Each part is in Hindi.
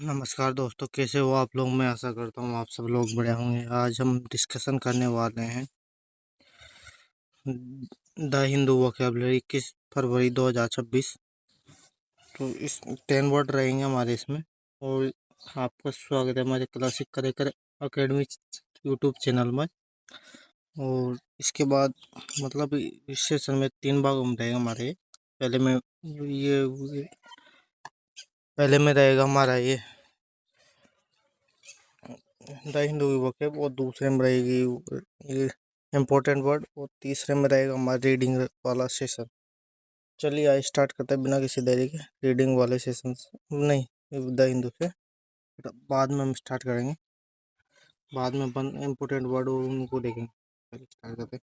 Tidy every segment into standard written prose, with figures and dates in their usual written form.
नमस्कार दोस्तों, कैसे हो आप लोग। मैं आशा करता हूँ आप सब लोग बढ़िया होंगे। आज हम डिस्कशन करने वाले हैं द हिंदू वोकेबलरी 21 फरवरी 2026। तो इस 10 वर्ड रहेंगे हमारे इसमें। और आपका स्वागत है हमारे classic curricular academy YouTube channel में। और इसके बाद मतलब इस सेशन में 3 भाग हम रहेंगे हमारे। पहले में ये पहले में रहेगा हमारा ये द हिंदू वोकेब, और दूसरे में रहेगी ये इम्पोर्टेंट वर्ड, और तीसरे में रहेगा हमारा रीडिंग वाला सेशन। चलिए आज स्टार्ट करते हैं बिना किसी देरी के रीडिंग वाले सेशन से। नहीं, द हिंदू से बाद में हम स्टार्ट करेंगे। बाद में अपन इम्पोर्टेंट वर्ड और उनको देखेंगे। पहले स्टार्ट करते हैं।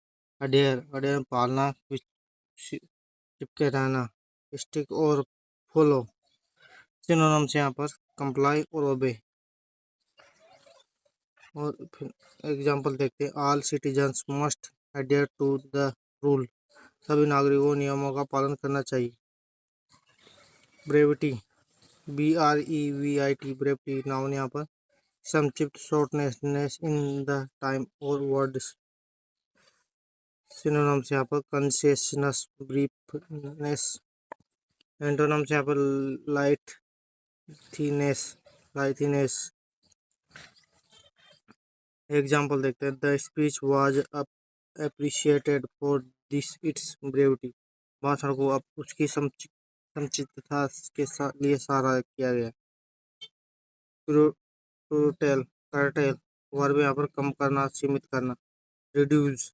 अडेयर, अडेयर पालना, चिपके रहना, स्टिक और फॉलो। सिनोनिम्स यहाँ पर कंप्लाई और ओबे। और फिर एग्जाम्पल देखते हैं। All citizens must adhere to the rule. सभी नागरिकों को नियमों का पालन करना चाहिए। ब्रेविटी, BREVIT, ब्रेविटी नाउन यहाँ पर संक्षिप्त, शॉर्टनेस इन द टाइम और वर्ड्स। सिनोनिम्स यहाँ पर कंसेशनस, ब्रीफनेस। एंटोनिम्स यहाँ पर लाइथीनेस। एग्जाम्पल देखते हैं। The speech was appreciated for this it's brevity. भाषण को अब उसकी संक्षिप्तता के लिए सराहा किया गया। टोटल, कर्टेल, वर्ब यहाँ पर कम करना, सीमित करना। रिड्यूस,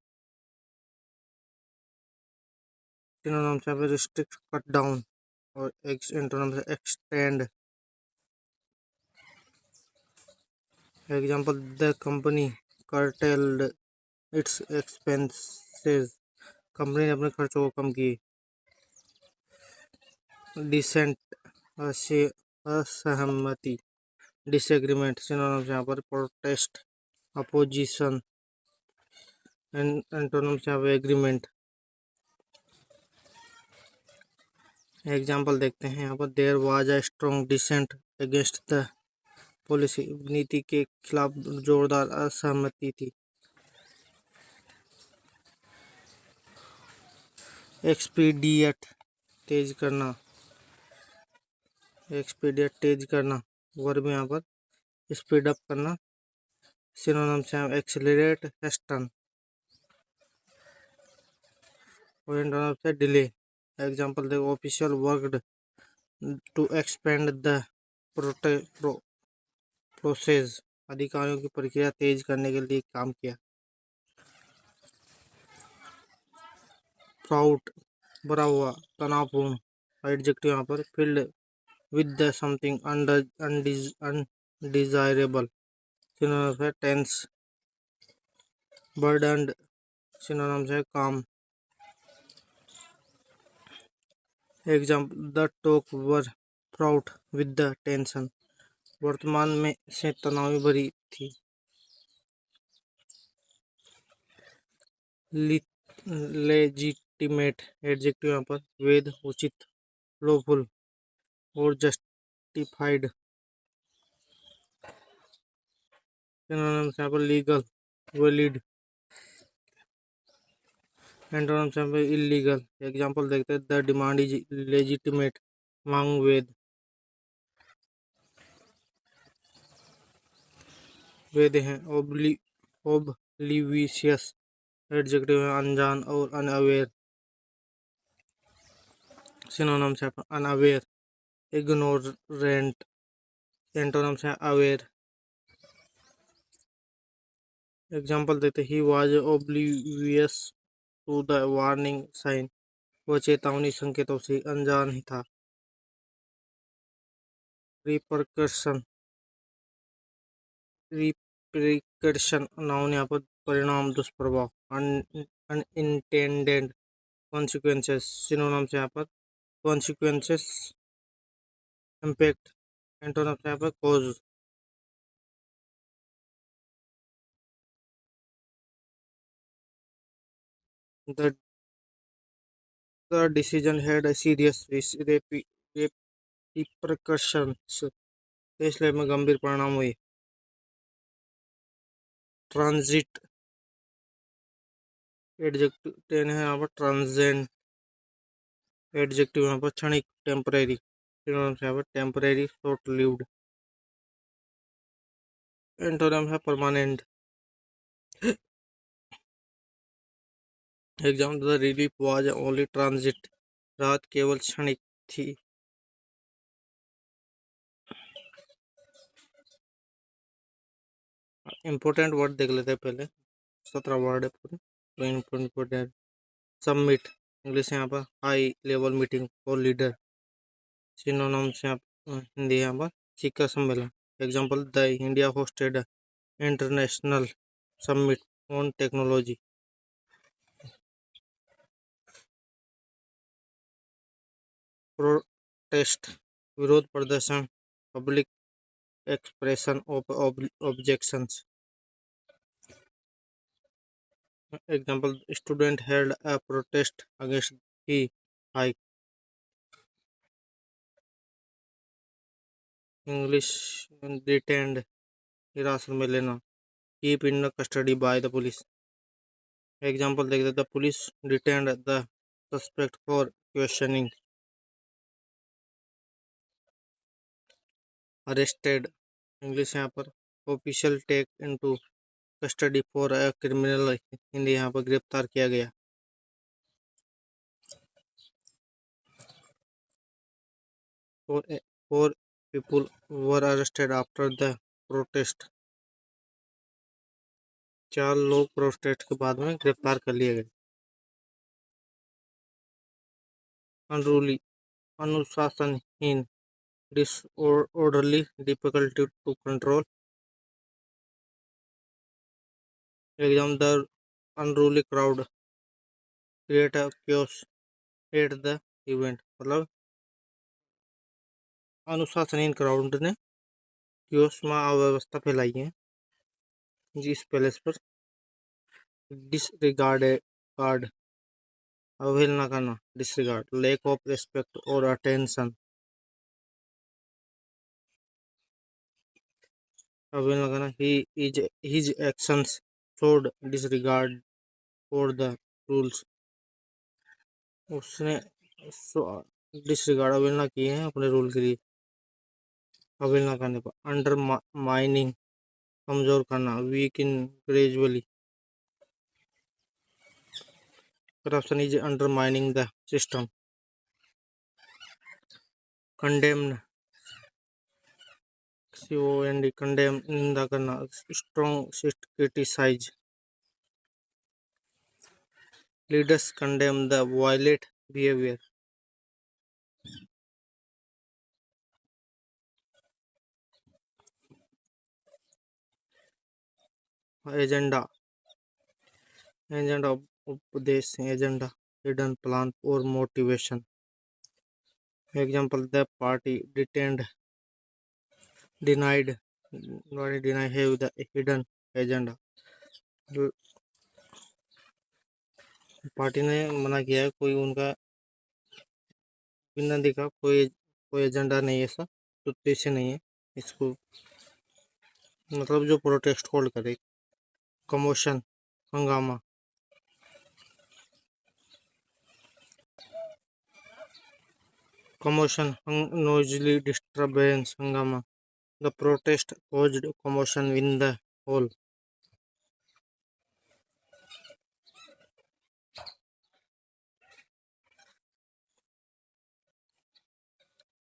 सिनोनिम्स यहाँ पर रिस्ट्रिक्ट, कट डाउन। और antonyms extend. Example, the company curtailed it's expenses. Company ने अपने खर्चों को कम किए। डिसेंट, असहमति, डिसएग्रीमेंट। सिनोनिम्स यहाँ पर प्रोटेस्ट, अपोजिशन। एंटोनिम्स यहाँ पर एग्रीमेंट। एग्जाम्पल देखते हैं यहाँ पर। There was a strong dissent against the policy. नीति के खिलाफ जोरदार असहमति थी। एक्सपीडिएट, तेज करना। एक्सपीडिएट, तेज करना। वर्ब यहाँ पर स्पीड अप करना। सिनोनिम्स हैं एक्सेलरेट, हेस्टन। और एंटोनिम्स है डिले। एग्जाम्पल देखो। Official worked to expend the process. अधिकारियों की प्रक्रिया तेज करने के लिए काम किया। प्राउड, भरा हुआ, तनावपूर्ण। एडजेक्टिव यहाँ पर filled with the something undesirable. Synonyms है टेंस, बर्डनड। सिनोनिम्स है काम। Example, the talk were fraught with the tension. वर्तमान में से तनाव भरी थी। लेजिटिमेट, एडजेक्टिव यहाँ पर वैध, उचित, लॉफुल और जस्टिफाइड। सिनोनिम्स यहाँ पर लीगल, वैलिड। एंटोनिम्स यहाँ पर इलीगल। एग्जाम्पल देखते हैं। द डिमांड इज लेजिटिमेट, मांग वैध हैं। ओब्लिवियस, एडजेक्टिव है अनजान और अनअवेयर। सिनोनिम्स है अनअवेयर, इग्नोरेंट। एंटोनिम्स है अवेयर। एग्जाम्पल देते। He was oblivious to the warning sign. वह चेतावनी संकेतों से अनजान ही था। रिपरकशन, रिपरकशन नाउन यहाँ पर परिणाम, दुष्प्रभाव। Unintended consequences. सिनोनिम्स यहाँ पर कॉन्सिक्वेंसेस, इम्पैक्ट। एंटोनिम्स यहाँ पर cause. The decision had a serious repercussions. तो इसलिए में गंभीर परिणाम हुए। ट्रांजिट एडजेक्टिव टेन है यहाँ पर, ट्रांजेंट एडजेक्टिव यहाँ पर क्षणिक, टेम्परेरी, यहाँ पर टेम्परेरी, शॉर्ट लिव्ड। एंटोनिम है permanent. Exam, the relief was only transit, राहत केवल क्षणिक थी। इंपॉर्टेंट वर्ड देख लेते हैं पहले, 17 वर्ड है पूरे तो इम्पोर्टेंट। सबमिट इंग्लिश यहाँ पर high level meeting for leader. Synonyms यहाँ हिंदी यहाँ पर शिखर सम्मेलन। Example, the India hosted international summit on technology. Protest विरोध प्रदर्शन, public expression of objections. Example, student held a protest against the hike. English, detained हिरासत में लेना, keep in custody by the police. Example देखते, the police detained the suspect for questioning. Arrested English यहाँ पर official take into custody for a criminal, Hindi यहाँ पर गिरफ्तार किया गया। Four people were arrested after the protest, 4 लोग प्रोटेस्ट के बाद में गिरफ्तार कर लिए गए। अनरूली अनुशासनहीन, disorderly, difficulty to control. Exam, the unruly crowd create a chaos at the event, मतलब अनुशासनहीन क्राउड ने क्योस में अव्यवस्था फैलाई है जिस पैलेस पर। डिसरिगार्ड अवहेलना करना, डिसरिगार्ड, लैक ऑफ रिस्पेक्ट और अटेंशन। अवहेलना करना, he is his actions showed disregard for the rules. उसने डिसरिगार्ड अवहेलना की है अपने रूल के लिए। अवहेलना करने पर अंडरमाइनिंग कमजोर करना, weaken gradually. Corruption is undermining the system. Condemn COND condemn निंदा करना, strong criticise. Leaders condemn the violent behaviour. Agenda agenda उपदेश, एजेंडा हिडन प्लान और motivation. Example, the party denied deny have the hidden agenda. Party ने मना किया है, कोई उनका बिना दिखा कोई कोई एजेंडा नहीं है, ऐसा उद्देश्य नहीं है इसको, मतलब जो प्रोटेस्ट होल्ड करे। कमोशन हंगामा, commotion noisily disturbance hangama, the protest caused commotion in the hall.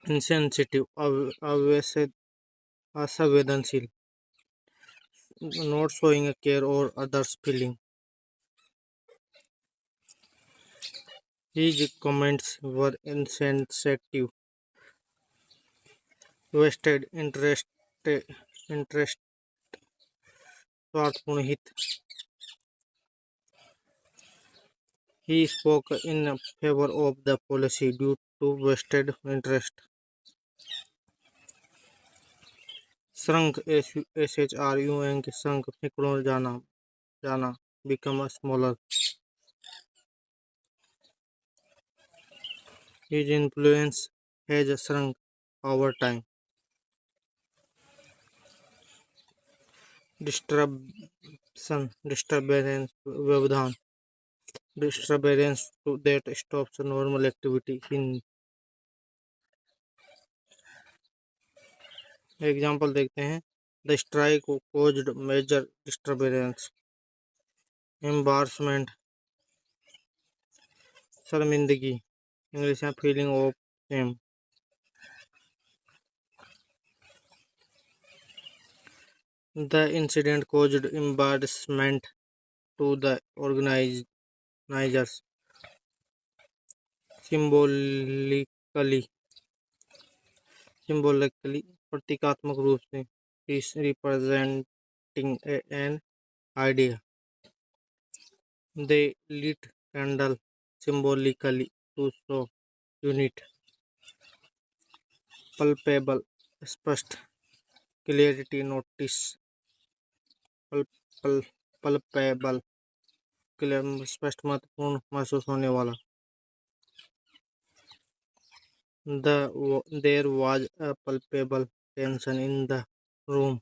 Insensitive असंवेदनशील, not showing a care or others feeling. His comments were insensitive, wasted interest स्वार्थपूर्ण हित। He spoke in favor of the policy due to vested interest. Shrunk SHRUNK shrunk सिकुड़ जाना become a smaller. His influence has shrunk over time. Disturbance, व्यवधान, disturbance that stops normal activity in example देखते हैं। The strike caused major disturbance, embarrassment, शर्मिंदगी, इंग्लिश में feeling of shame, the incident caused embarrassment to the organizers, symbolically प्रतीकात्मक रूप से, is representing an idea, they lit candle symbolically to show unit, palpable स्पष्ट, clarity notice, palpable स्पष्ट महत्वपूर्ण महसूस होने वाला, there was a palpable tension in the room।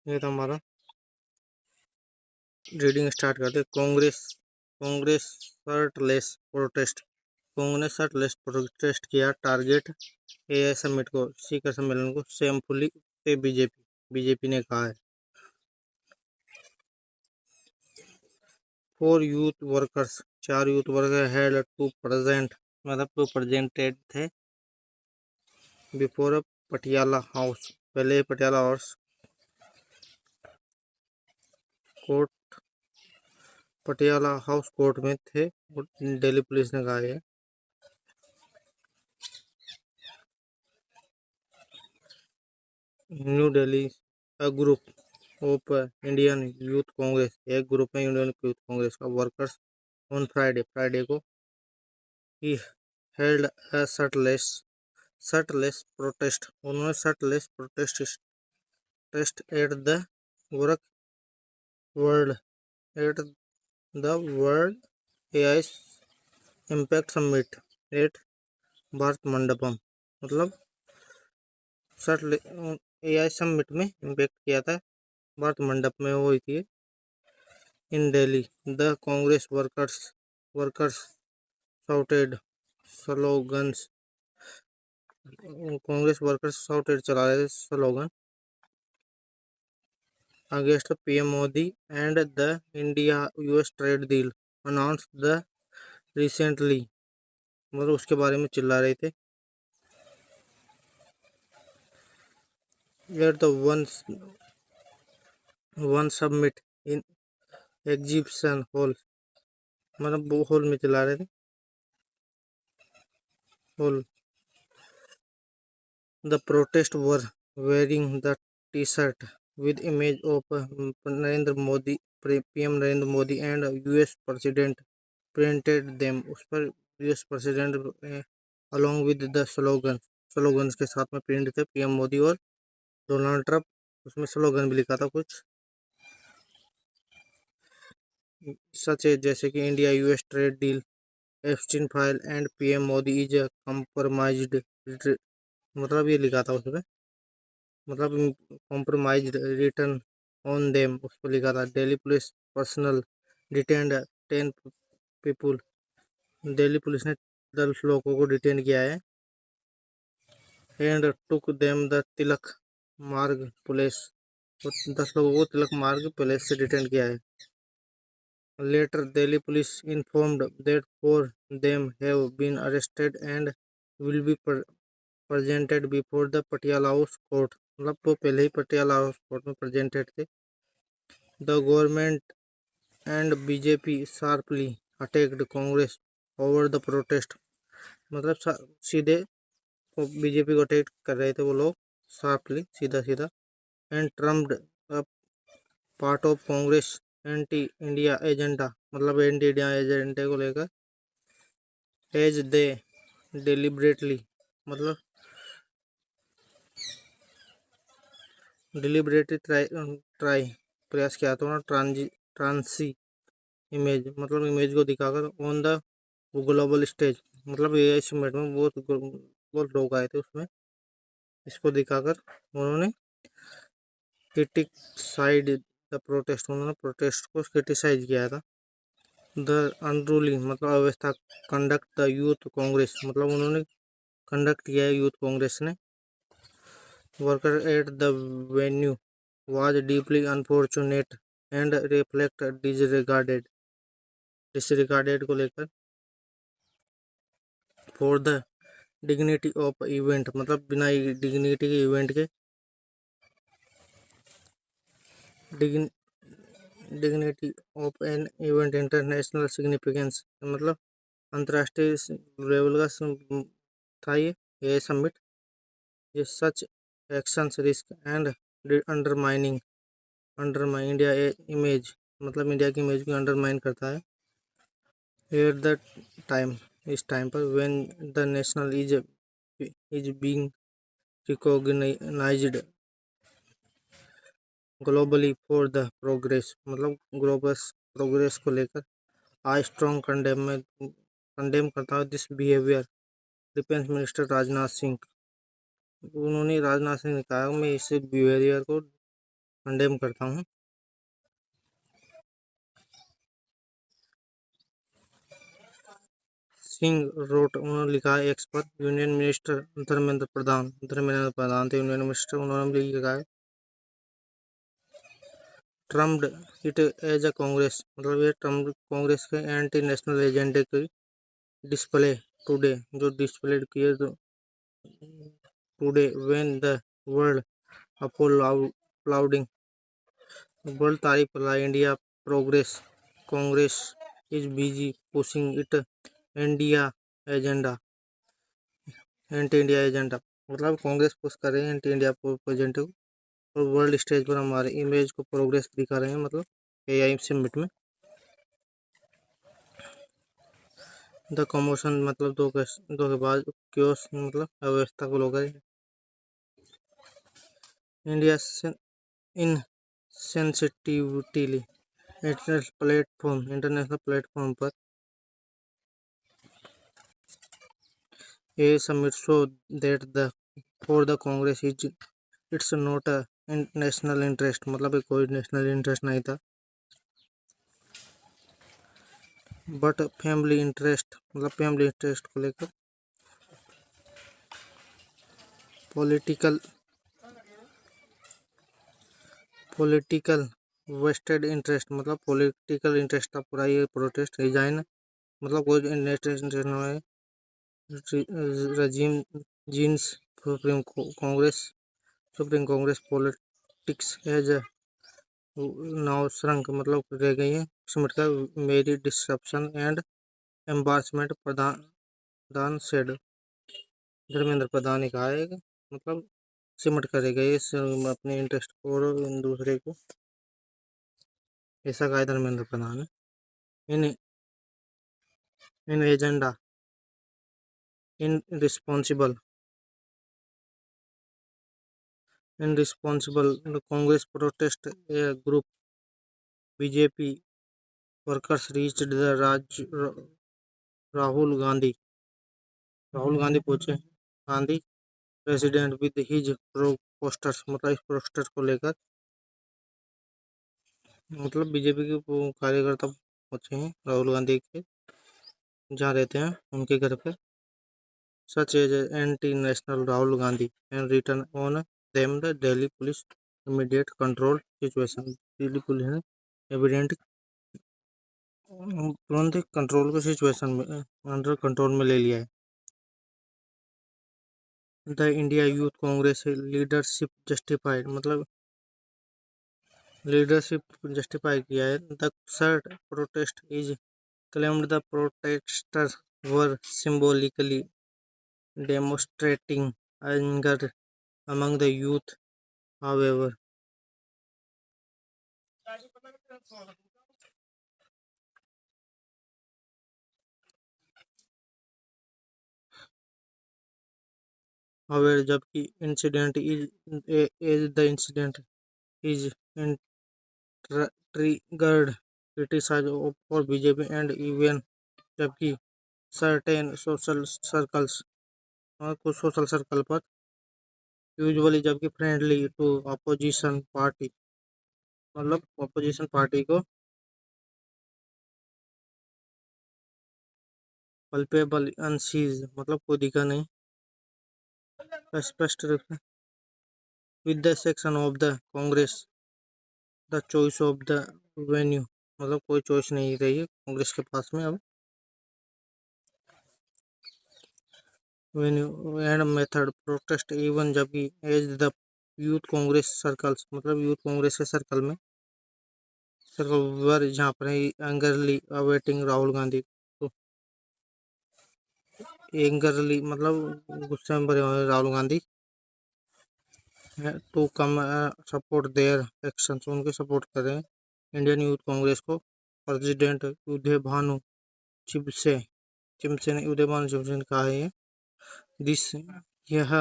ये था हमारा रीडिंग स्टार्ट करते। Congress shirtless protest, Congress shirtless protest किया टारगेट एआई समिट को, शिखर सम्मेलन को शेमफुली से बीजेपी ने कहा है। Four youth workers, 4 youth worker had to present, मतलब टू प्रेजेंटेड थे बिफोर पटियाला हाउस, पहले Patiala House Court, Patiala House Court में थे, दिल्ली पुलिस ने कहा है। New Delhi, a group of Indian youth Congress, एक ग्रुप है इंडियन यूथ कांग्रेस का वर्कर्स ऑन फ्राइडे को he held a shirtless protest, उन्होंने shirtless protest at the world AI impact summit at Bharat Mandapam, मतलब एआई समिट में इम्पैक्ट किया था, भारत मंडप में हुई थी in Delhi. The Congress workers shouted slogans, Congress workers shouted चला रहे थे slogan against PM Modi and the India US trade deal announced recently, मतलब उसके बारे में चिल्ला रहे थे। At the one summit in exhibition hall, मतलब वो हॉल में चिल्ला रहे थे hall. The protest were wearing the T-shirt with image of Narendra Modi, PM Narendra Modi and US president printed them, उस पर US president along with the slogans के साथ में प्रिंट थे पीएम मोदी और डोनाल्ड ट्रंप, उसमें स्लोगन भी लिखा था कुछ सच है, जैसे कि India US trade deal, Epstein file and PM Modi is a compromised, मतलब ये लिखा था उसमें, मतलब कॉम्प्रोमाइज रिटर्न ऑन देम, उस पर लिखा था। Delhi police personal detained 10 people, Delhi police ने 10 लोगों को डिटेन किया है। एंड टुक देम द तिलक मार्ग पुलिस, 10 लोगों को तिलक मार्ग पुलिस से डिटेन किया है। Later Delhi police informed that 4 them have been arrested and will be presented before the Patiala House Court, मतलब वो पहले ही पटियाला हाउस कोर्ट में प्रेजेंटेड थे। The government and BJP sharply attacked Congress over the protest, मतलब सीधे बीजेपी को अटैक कर रहे थे वो लोग शार्पली, सीधा and trumped a part of Congress anti India agenda, मतलब एंटी इंडिया एजेंडे को लेकर एज दे डिलिबरेटली, मतलब डिलिबरेटली ट्राई प्रयास किया था ट्रांसी इमेज, मतलब इमेज को दिखाकर ऑन द ग्लोबल स्टेज, मतलब एआई समिट में बहुत लोग आए थे उसमें, इसको दिखाकर उन्होंने क्रिटिसाइड द प्रोटेस्ट, उन्होंने प्रोटेस्ट को क्रिटिसाइज किया था। द अनरूली मतलब अव्यवस्था, कंडक्ट द यूथ कांग्रेस मतलब उन्होंने कंडक्ट किया है यूथ कांग्रेस ने। Worker at the venue was deeply unfortunate and reflect disregarded को लेकर। For the dignity of event मतलब बिना डिग्निटी के इवेंट के, dignity of an event international significance मतलब अंतर्राष्ट्रीय लेवल का था ये समिट। ये such actions risk and undermining undermine India image मतलब इंडिया की इमेज को अंडरमाइन करता है। एट द टाइम इस टाइम पर when the national is being recognised globally for the progress मतलब ग्लोबल प्रोग्रेस को लेकर। आई स्ट्रॉन्ग कंडेम करता है this behaviour. Defence minister Rajnath Singh, उन्होंने राजनाथ सिंह ने कहा मैं इस बिहेवियर को कंडेम करता हूँ। सिंह रोट उन्होंने लिखा है एक्स पर। यूनियन मिनिस्टर धर्मेंद्र प्रधान थे यूनियन मिनिस्टर, उन्होंने भी लिखा है trumped it as a Congress मतलब ये ट्रम्प कांग्रेस के एंटी नेशनल एजेंडे की डिस्प्ले टुडे जो डिस्प्ले किए today when the world applauding world तारीफ कर रहा है India progress Congress is busy pushing it India agenda anti India agenda मतलब कांग्रेस पुश कर रही है एंटी इंडिया एजेंडे को, और वर्ल्ड स्टेज पर हमारे इमेज को प्रोग्रेस दिखा रहे हैं मतलब एआई समिट में। द कमोशन मतलब दो के बाद क्योस मतलब अव्यवस्था को लोग इंडिया इनसेंसिटिविटीली इंटरनेशनल प्लेटफॉर्म पर a summit show that the for the Congress is it's not a national interest मतलब कोई नेशनल इंटरेस्ट नहीं था, बट फैमिली इंटरेस्ट मतलब फैमिली इंटरेस्ट को लेकर। पॉलिटिकल पॉलिटिकल वेस्टेड इंटरेस्ट मतलब पॉलिटिकल इंटरेस्ट था पूरा ये प्रोटेस्ट डिजाइन मतलब कोई इंटरेस्ट नहीं है। Regime jeans supreme Congress politics as now shrunk मतलब रह गई है समिट का mere disruption and embarrassment Pradhan said Dharmendra Pradhan ने कहा है कि मतलब सिमट करेगा ये अपने इंटरेस्ट को और दूसरे को, ऐसा कहा है धर्मेंद्र प्रधान ने। In in agenda irresponsible Congress protest group BJP workers reached the Rahul Gandhi पहुंचे Gandhi president with his posters मतलब इस पोस्टर को लेकर मतलब बीजेपी के कार्यकर्ता पहुंचे हैं राहुल गांधी के जहाँ रहते हैं उनके घर पर। Such as anti national Rahul Gandhi and return on them the Delhi police immediate control situation. Delhi police ने एविडेंट तुरंत कंट्रोल के सिचुएशन में अंडर कंट्रोल में ले लिया है। The India youth Congress leadership justified मतलब लीडरशिप जस्टिफाई किया है। The shirt protest is claimed the protesters were symbolically demonstrating anger among the youth. However, जबकि the incident is triggered criticism for BJP and even जबकि certain social circles और कुछ सोशल सर्कल पर यूजुअली जबकि फ्रेंडली टू अपोजिशन पार्टी, मतलब अपोजिशन पार्टी को पल्पेबल अनसीज, मतलब कोई दिखा नहीं, स्पष्ट रूप से with the section of the Congress the choice of the venue, मतलब कोई चॉइस नहीं रही है कांग्रेस के पास में अब। Venue and method protest even, जबकि as the youth Congress circles, मतलब यूथ कांग्रेस के सर्कल में सर्कल वर, जहाँ पर एंगरली अवेटिंग राहुल गांधी, तो एंगरली मतलब गुस्से में भरे हुए Rahul Gandhi, to come support their action, उनके सपोर्ट करें इंडियन यूथ कांग्रेस को। प्रेसिडेंट उदय भानु चिमसे चिमसे ने उदय भानु चिमसे ने कहा है दिस, यह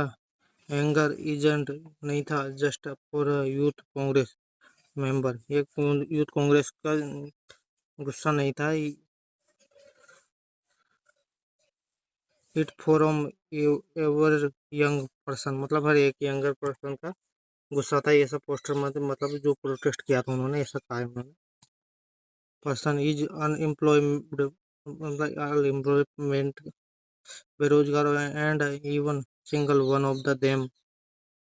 एंगर एजेंट नहीं था just for youth Congress member, ये यूथ कांग्रेस का गुस्सा नहीं था, it from ever young person, मतलब हर एक यंगर पर्सन का गुस्सा था, ये सब पोस्टर में मतलब जो प्रोटेस्ट किया था उन्होंने, ऐसा कहा है उन्होंने। पर्सन इज अनएम्प्लॉयड, अनएम्प्लॉयमेंट, बेरोजगार, and even single one of the them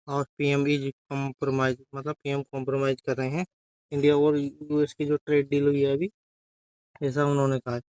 और पीएम इज कॉम्प्रोमाइज, मतलब पीएम कॉम्प्रोमाइज कर रहे हैं इंडिया और यूएस की जो ट्रेड डील हुई है अभी, ऐसा उन्होंने कहा है।